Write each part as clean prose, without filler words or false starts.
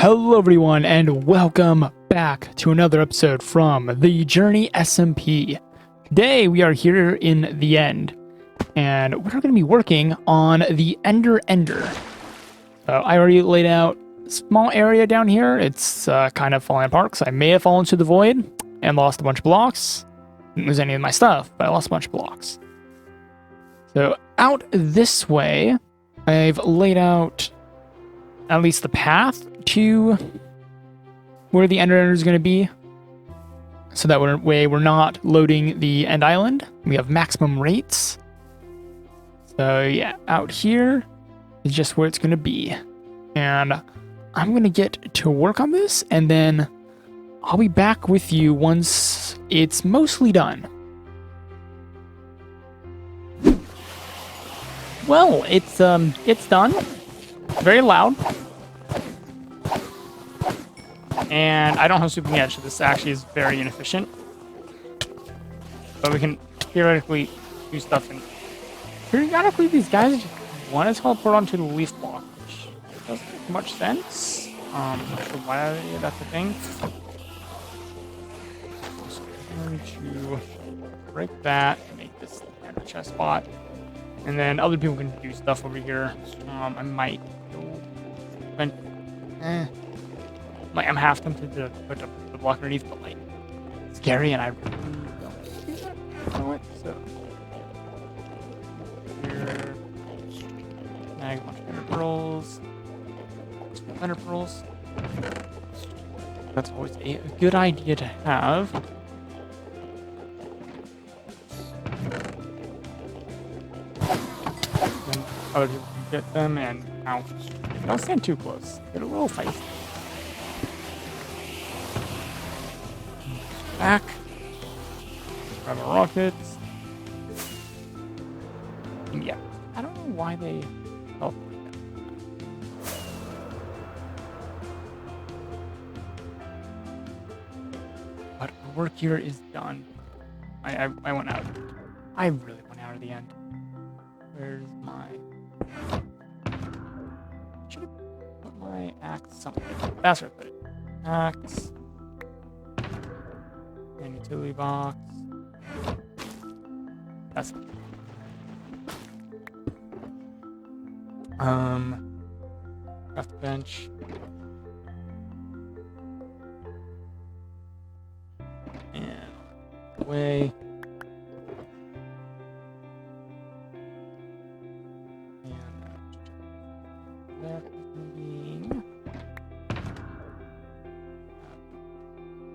Hello everyone and welcome back to another episode from the Journey SMP. Today we are here in the end and we're going to be working on the Ender. I already laid out a small area down here. It's kind of falling apart because I may have fallen into the void and lost a bunch of blocks. Didn't lose any of my stuff, but I lost a bunch of blocks. So out this way, I've laid out at least the path to where the Ender is going to be, so that way we're not loading the end island. We have maximum rates. So yeah, out here is just where it's going to be. And I'm going to get to work on this, and then I'll be back with you once it's mostly done. Well, it's done. Very loud. And I don't have Super Edge, so this actually is very inefficient. But we can theoretically do stuff, and periodically these guys want to teleport onto the leaf block, which doesn't make much sense. Not sure why that's a thing. So I'm going to break that and make this kind of chest spot. And then other people can do stuff over here. I might go... I'm half tempted to put up the block underneath, but like, it's scary and I really don't do that. So here, snag a bunch of ender pearls. Ender pearls. That's always a good idea to have. Then other people can get them, and ow, don't stand too close. Get a little feisty. Back. Grab our rockets. And yeah, I don't know why they felt like that. But our work here is done. I went out. I really went out at the end. Where's my... Should have put my axe somewhere. That's where I put it. Axe. And utility box. That's craft bench. And away. And there being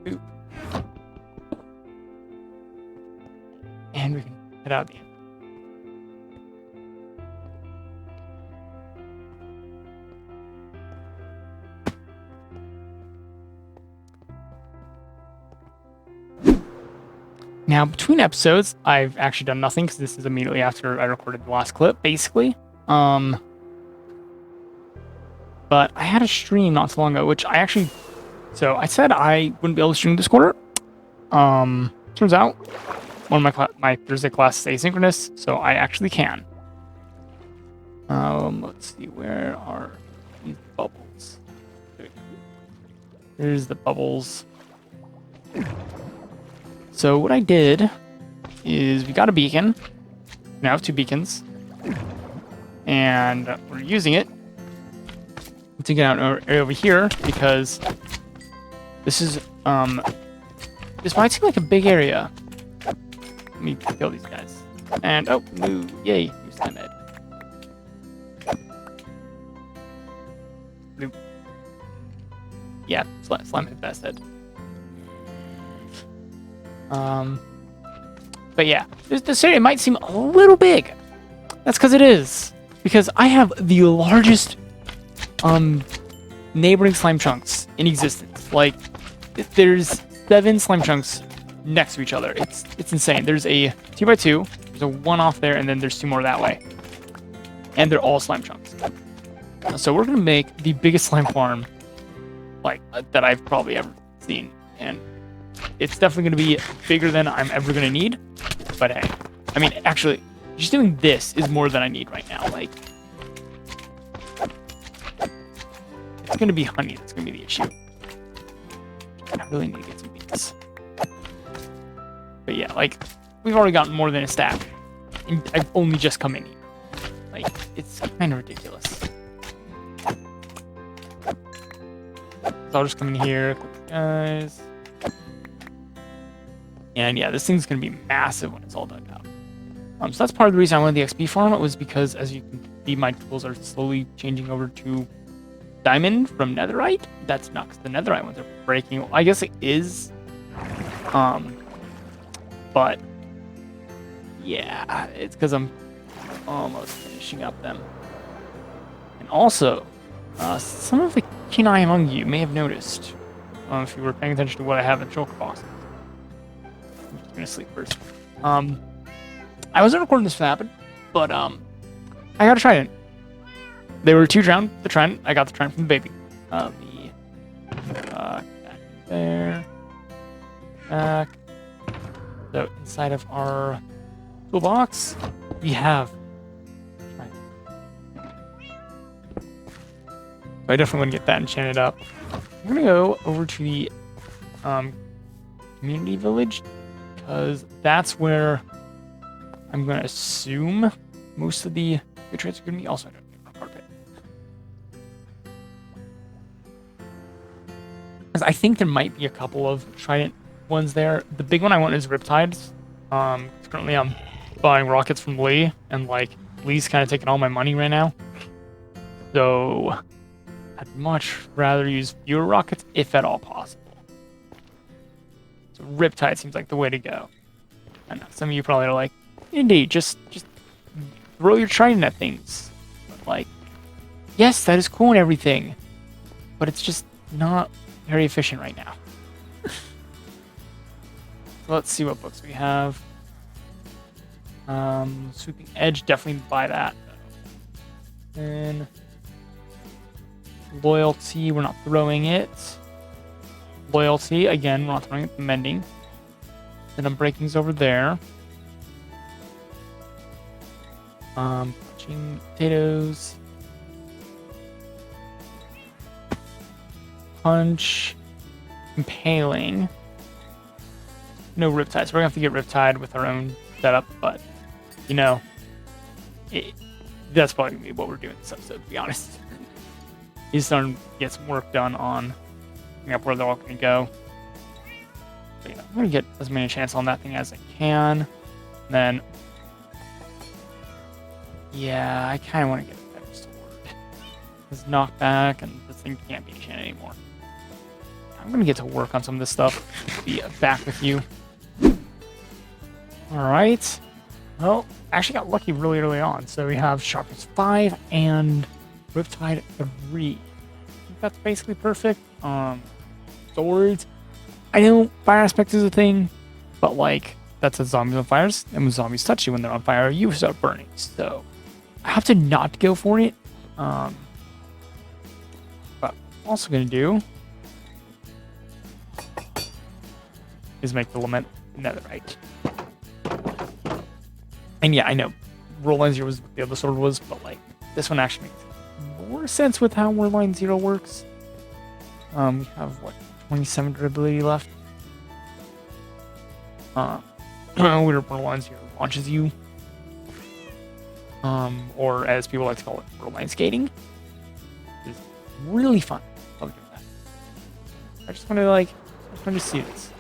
boop. And we can head out the end. Now, between episodes, I've actually done nothing because this is immediately after I recorded the last clip, basically. But I had a stream not so long ago, which I actually... So, I said I wouldn't be able to stream this quarter. Turns out, one of my Thursday class is asynchronous, so I actually can. Let's see, where are these bubbles? There's the bubbles. So what I did is we got a beacon. Now I have 2 beacons. And we're using it to get out over here because this is, this might seem like a big area. Let me kill these guys. And, oh, no, yay, use slime head. Bloop. Yeah, slime head, best head. But yeah, this area might seem a little big. That's because it is. Because I have the largest, neighboring slime chunks in existence. Like, there's 7 slime chunks next to each other. It's insane. There's a 2x2, there's a 1 off there, and then there's 2 more that way. And they're all slime chunks. So we're gonna make the biggest slime farm, like, that I've probably ever seen. And it's definitely gonna be bigger than I'm ever gonna need. But hey, I mean, actually, just doing this is more than I need right now. Like, It's going to be honey that's going to be the issue. I really need to get some bees. But yeah, like, we've already gotten more than a stack. And I've only just come in here. Like, it's kind of ridiculous. So I'll just come in here, click guys. And yeah, this thing's going to be massive when it's all dug out. So that's part of the reason I wanted the XP farm. It was because, as you can see, my tools are slowly changing over to diamond from netherite. That's not because the netherite ones are breaking. I guess it is. But yeah, it's because I'm almost finishing up them. And also, some of the keen eye among you may have noticed, if you were paying attention to what I have in shulker boxes. I'm just gonna sleep first. I wasn't recording this for that, but I got a trident. There were 2 drowned. The trident. I got the trident from the baby. Back there. Back. So inside of our toolbox, we have. I definitely want to get that enchanted up. I'm gonna go over to the community village because that's where I'm gonna assume most of the good traits are gonna be. Also, I don't need a carpet. I think there might be a couple of trident ones there. The big one I want is Riptides. Currently I'm buying rockets from Lee, and like Lee's kind of taking all my money right now. So I'd much rather use fewer rockets if at all possible. So Riptide seems like the way to go. I know some of you probably are like, indeed, just throw your trident at things. But like, yes, that is cool and everything, but it's just not very efficient right now. So let's see what books we have. Sweeping Edge, definitely buy that. Then Loyalty, we're not throwing it. Loyalty, again, we're not throwing it. Mending. Then Unbreaking's over there. Punching potatoes. Punch. Impaling. No Riptide, so we're gonna have to get Riptide with our own setup, but you know, that's probably gonna be what we're doing this episode, to be honest. He's starting to get some work done on figuring out where they're all gonna go. But yeah, I'm gonna get as many chances on that thing as I can. And then, yeah, I kind of want to get a better sword. Because knockback and this thing can't be enchanted anymore. I'm gonna get to work on some of this stuff. Be back with you. Alright. Well, actually got lucky really early on. So we have Sharpness 5 and Riptide 3. I think that's basically perfect. Swords. I know fire aspect is a thing, but like, that's a zombies on fires. And when zombies touch you when they're on fire, you start burning. So I have to not go for it. But what I'm also gonna do is make the Lament netherite. And yeah, I know Roll Line 0 was what the other sword was, but like this one actually makes more sense with how Roll Line 0 works. We have what, 27 durability left. Where Roll Line 0 launches you. Or as people like to call it, Roll Line skating. It's really fun. Love doing that. I just want to see this.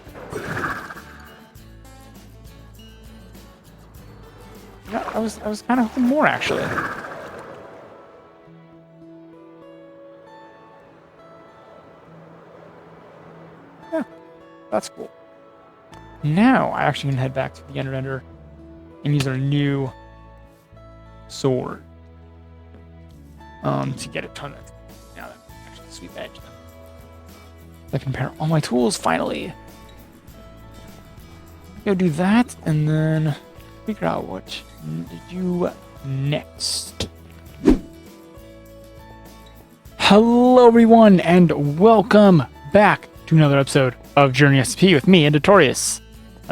Yeah, I was kind of hoping more actually. Yeah, that's cool. Now I actually can head back to the Ender and use our new sword to get a ton of now that actually sweep edge them. I can pair all my tools finally. Go do that and then figure out what to do next. Hello everyone and welcome back to another episode of Journey SMP with me and Protius.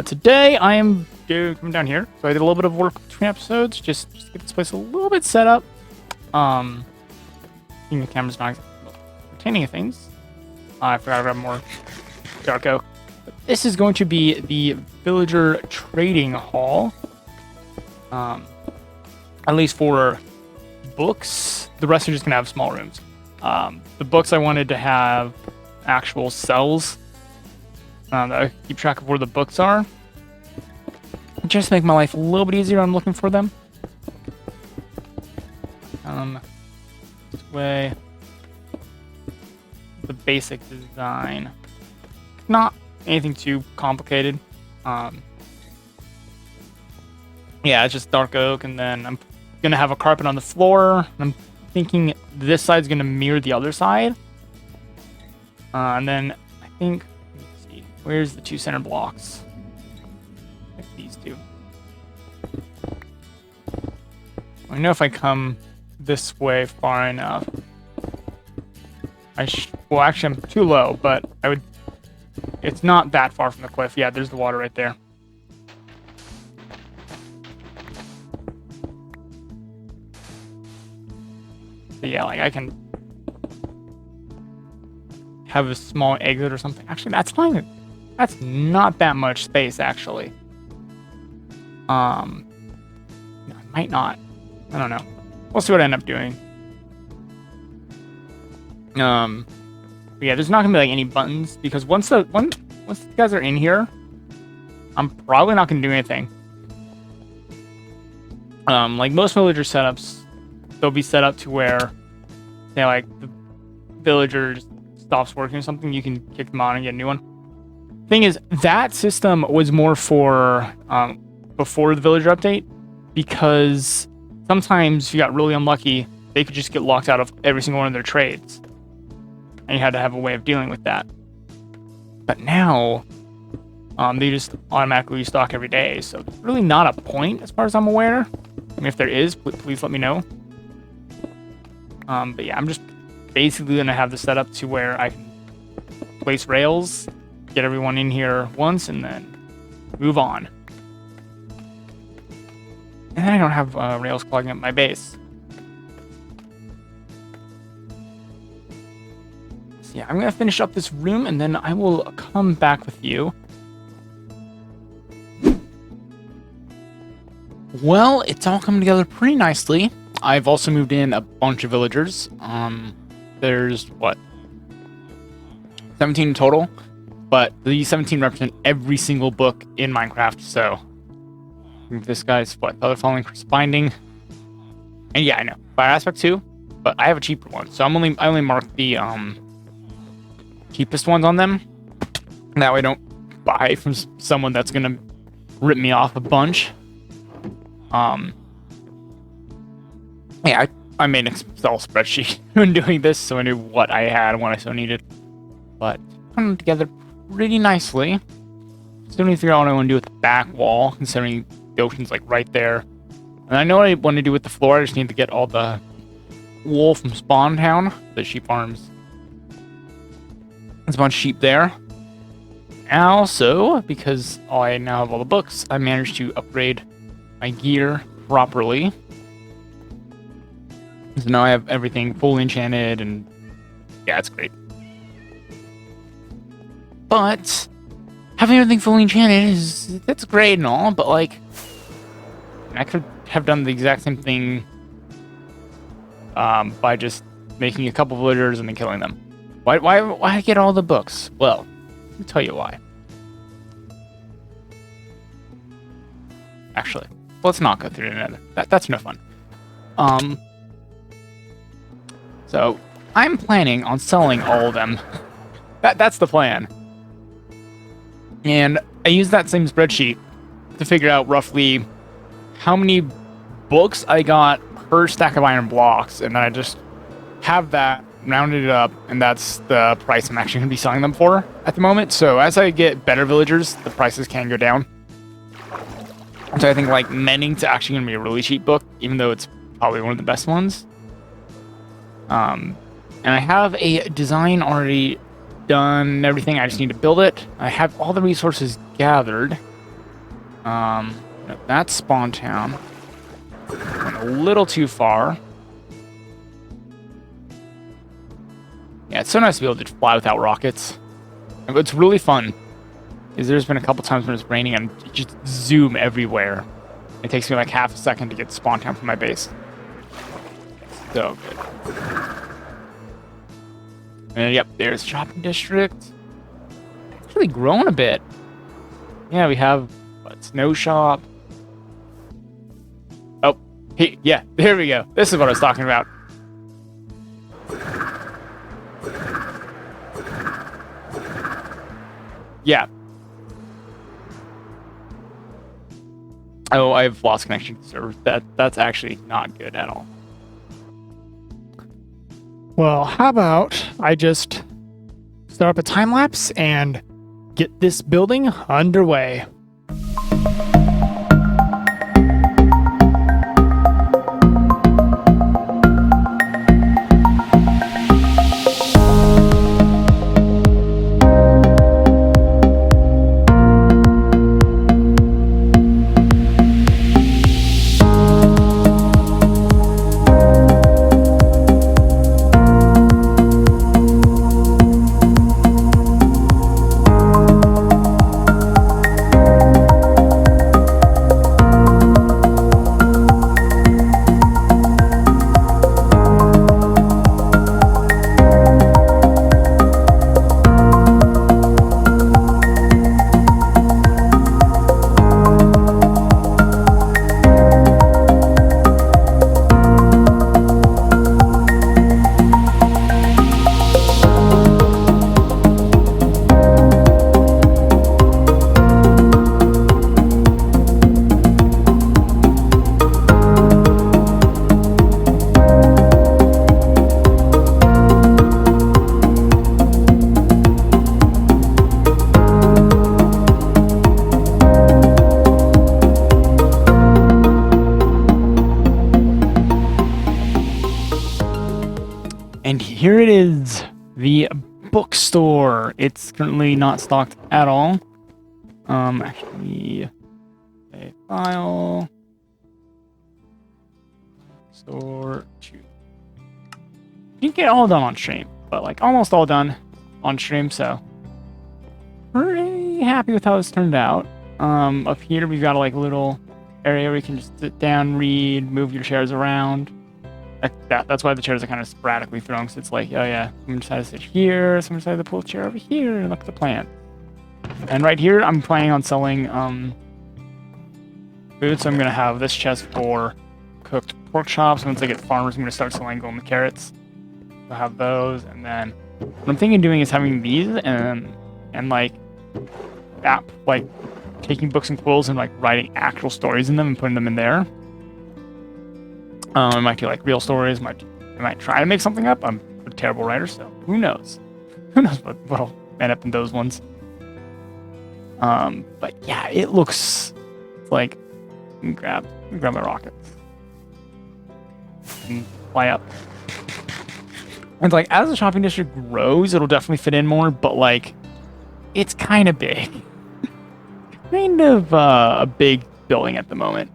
Today I am coming down here, so I did a little bit of work between episodes just to get this place a little bit set up. The camera's not entertaining things. I forgot to grab more dark oak. But this is going to be the villager trading hall. At least for books. The rest are just gonna have small rooms. The books I wanted to have actual cells. That I keep track of where the books are. Just to make my life a little bit easier. I'm looking for them. This way. The basic design. Not anything too complicated. Yeah, it's just dark oak, and then I'm gonna have a carpet on the floor. I'm thinking this side's gonna mirror the other side. And then I think, let's see, where's the two center blocks? Like these two. I know if I come this way far enough. Well, actually, I'm too low, but I would. It's not that far from the cliff. Yeah, there's the water right there. But yeah, like I can have a small exit or something. Actually, that's fine. That's not that much space, actually. No, I might not. I don't know. We'll see what I end up doing. But yeah, there's not gonna be like any buttons because once the guys are in here, I'm probably not gonna do anything. Like most villager setups, they'll be set up to where, say, like the villager stops working or something, you can kick them out and get a new one. Thing is, that system was more for before the villager update, because sometimes if you got really unlucky, they could just get locked out of every single one of their trades. And you had to have a way of dealing with that. But now, they just automatically restock every day, so there's really not a point as far as I'm aware. I mean, if there is, please let me know. But yeah, I'm just basically going to have this set up to where I can place rails, get everyone in here once, and then move on. And then I don't have rails clogging up my base. So yeah, I'm going to finish up this room, and then I will come back with you. Well, it's all coming together pretty nicely. I've also moved in a bunch of villagers. There's, what, 17 in total? But these 17 represent every single book in Minecraft, so... This guy's, what, Feather Falling, Chris Binding. And yeah, I know, Fire Aspect 2, but I have a cheaper one, so I only marked the, cheapest ones on them. That way I don't buy from someone that's gonna rip me off a bunch. Yeah, I made an Excel spreadsheet when doing this, so I knew what I had and what I so needed. But coming together pretty nicely. Still need to figure out what I want to do with the back wall, considering the ocean's like right there. And I know what I want to do with the floor. I just need to get all the wool from Spawn Town, the sheep farms. There's a bunch of sheep there. And also, because I now have all the books, I managed to upgrade my gear properly. So now I have everything fully enchanted, and yeah, it's great. But having everything fully enchanted that's great and all, but like I could have done the exact same thing by just making a couple villagers and then killing them. Why get all the books? Well, let me tell you why. Actually, let's not go through another. That's no fun. So I'm planning on selling all of them. That's the plan. And I used that same spreadsheet to figure out roughly how many books I got per stack of iron blocks, and then I just have that rounded it up, and that's the price I'm actually going to be selling them for at the moment. So as I get better villagers, the prices can go down. So I think like Mending's actually going to be a really cheap book, even though it's probably one of the best ones. And I have a design already done and everything. I just need to build it. I have all the resources gathered. That's Spawn Town. Went a little too far. Yeah, it's so nice to be able to fly without rockets. It's really fun. Because there's been a couple times when it's raining and you just zoom everywhere. It takes me like half a second to get spawn time from my base. So good. And yep, there's the shopping district. It's really grown a bit. Yeah, we have a snow shop. Oh, hey, yeah, there we go. This is what I was talking about. Yeah. Oh, I've lost connection to the server. That's actually not good at all. Well, how about I just start up a time lapse and get this building underway. And here it is, the bookstore. It's currently not stocked at all. Actually, a file. Store 2. Didn't get all done on stream, but like almost all done on stream, so pretty happy with how this turned out. Up here we've got a like little area where you can just sit down, read, move your chairs around. That's why the chairs are kind of sporadically thrown. So it's like, oh yeah, someone decided to sit here, someone decided to pull a chair over here, and look at the plant. And right here, I'm planning on selling food, so I'm gonna have this chest for cooked pork chops. Once I get farmers, I'm gonna start selling golden carrots. I'll have those, and then what I'm thinking of doing is having these and like taking books and quills and like writing actual stories in them and putting them in there. It might be like real stories. I might try to make something up. I'm a terrible writer, so who knows? Who knows what'll end up in those ones? But yeah, it looks like grab my rockets and fly up. And like as the shopping district grows, it'll definitely fit in more. But like, it's kind of big. Kind of a big building at the moment.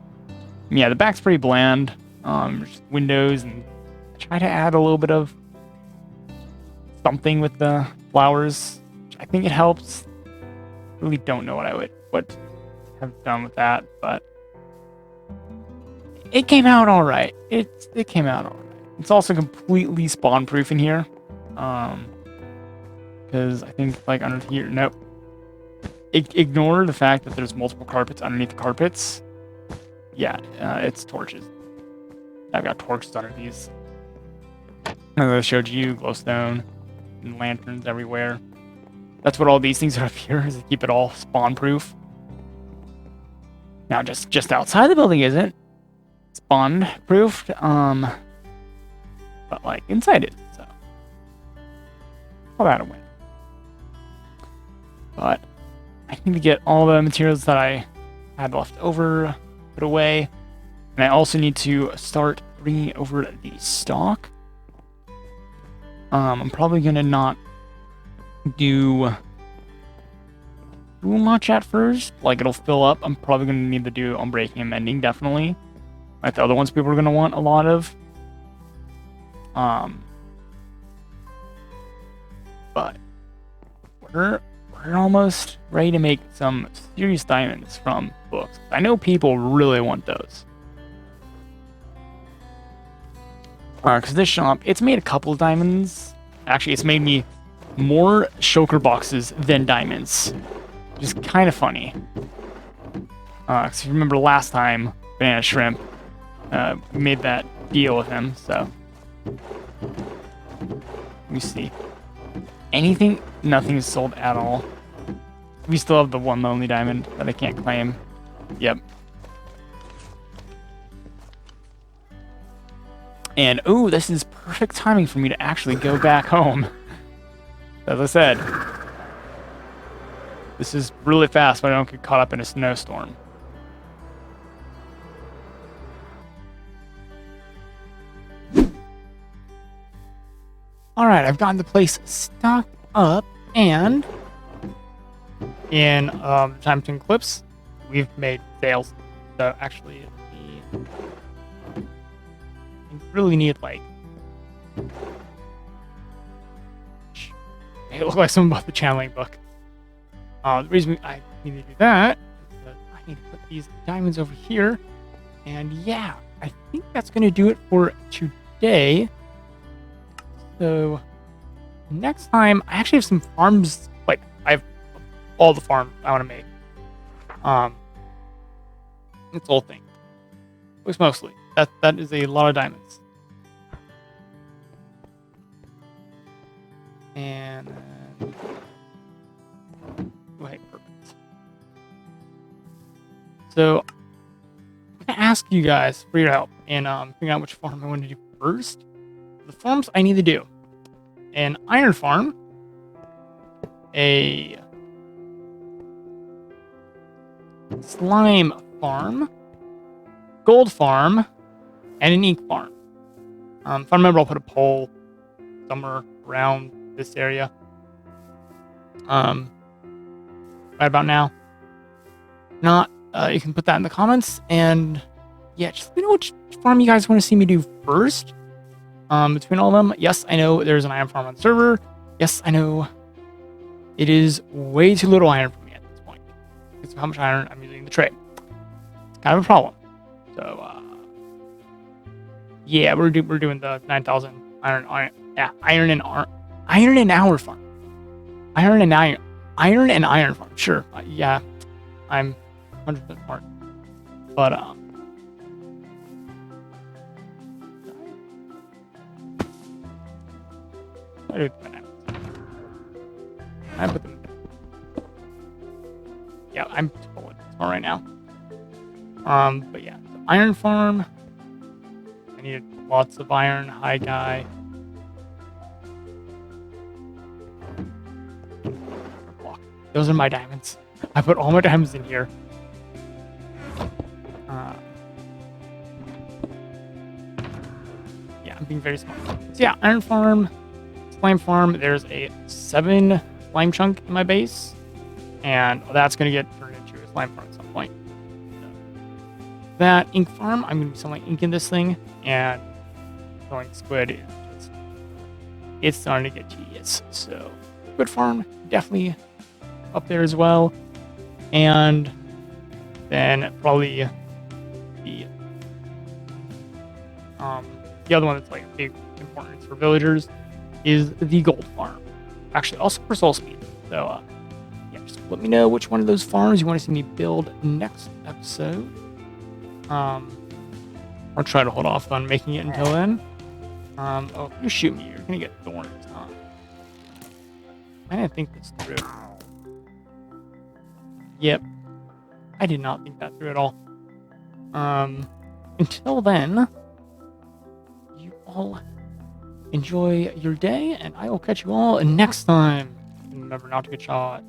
Yeah, the back's pretty bland. Just windows, and I try to add a little bit of something with the flowers. I think it helps. Really don't know what I would have done with that, but it came out all right. It came out all right. It's also completely spawn proof in here, because I think like under here, nope. Ignore the fact that there's multiple carpets underneath the carpets. Yeah, it's torches. I've got torches under these. As I showed you, glowstone and lanterns everywhere. That's what all these things are up here, is to keep it all spawn proof. Now just outside the building isn't spawn proofed, but like inside it, so all that away. But I need to get all the materials that I had left over put away. And I also need to start bringing over the stock. I'm probably going to not do too much at first. Like, it'll fill up. I'm probably going to need to do unbreaking and mending, definitely. Like the other ones people are going to want a lot of. but we're almost ready to make some serious diamonds from books. I know people really want those. Because this shop, it's made a couple of diamonds. Actually, it's made me more shulker boxes than diamonds, which is kind of funny. Because if you remember last time, Banana Shrimp, we made that deal with him, so. Let me see. Anything? Nothing is sold at all. We still have the one lonely diamond that I can't claim. Yep. And, ooh, this is perfect timing for me to actually go back home. As I said, this is really fast, but I don't get caught up in a snowstorm. Alright, I've gotten the place stocked up, and in time to clips, we've made sales. So actually, we really need like. It looks like someone bought the channeling book. The reason I need to do that is that I need to put these diamonds over here, and yeah, I think that's going to do it for today. So next time, I actually have some farms. Like I have all the farms I want to make. It's the whole thing. At least mostly. That is a lot of diamonds. And then, wait, perfect. So I'm gonna ask you guys for your help in figuring out which farm I want to do first. The farms I need to do: an iron farm, a slime farm, gold farm, and an ink farm. If I remember, I'll put a poll somewhere around this area. Right about now. Not, you can put that in the comments, and yeah, just let me know which farm you guys want to see me do first. Between all of them, yes, I know there's an iron farm on the server. Yes, I know it is way too little iron for me at this point because of how much iron I'm using in the trade. It's kind of a problem. So, yeah, we're doing the 9,000 iron and hour farm. Iron and iron farm. Sure, yeah, I'm 100% smart, but I put them. Yeah, I'm totally smart right now. But yeah, the iron farm. I needed lots of iron. Hi, guy. Those are my diamonds. I put all my diamonds in here. Yeah, I'm being very smart. So yeah, iron farm, slime farm. There's a 7 slime chunk in my base, and that's gonna get turned into a slime farm at some point. So that ink farm, I'm gonna be selling ink in this thing, and selling squid is just, it's starting to get tedious. So squid farm definitely up there as well, and then probably the other one that's like big importance for villagers is the gold farm. Actually, also for soul speed. So yeah, just let me know which one of those farms you want to see me build next episode. I'll try to hold off on making it until then. Oh, if you shoot me, you're gonna get thorns, huh? I didn't think this through. Yep. I did not think that through at all. Until then, you all enjoy your day, and I will catch you all next time. Remember not to get shot.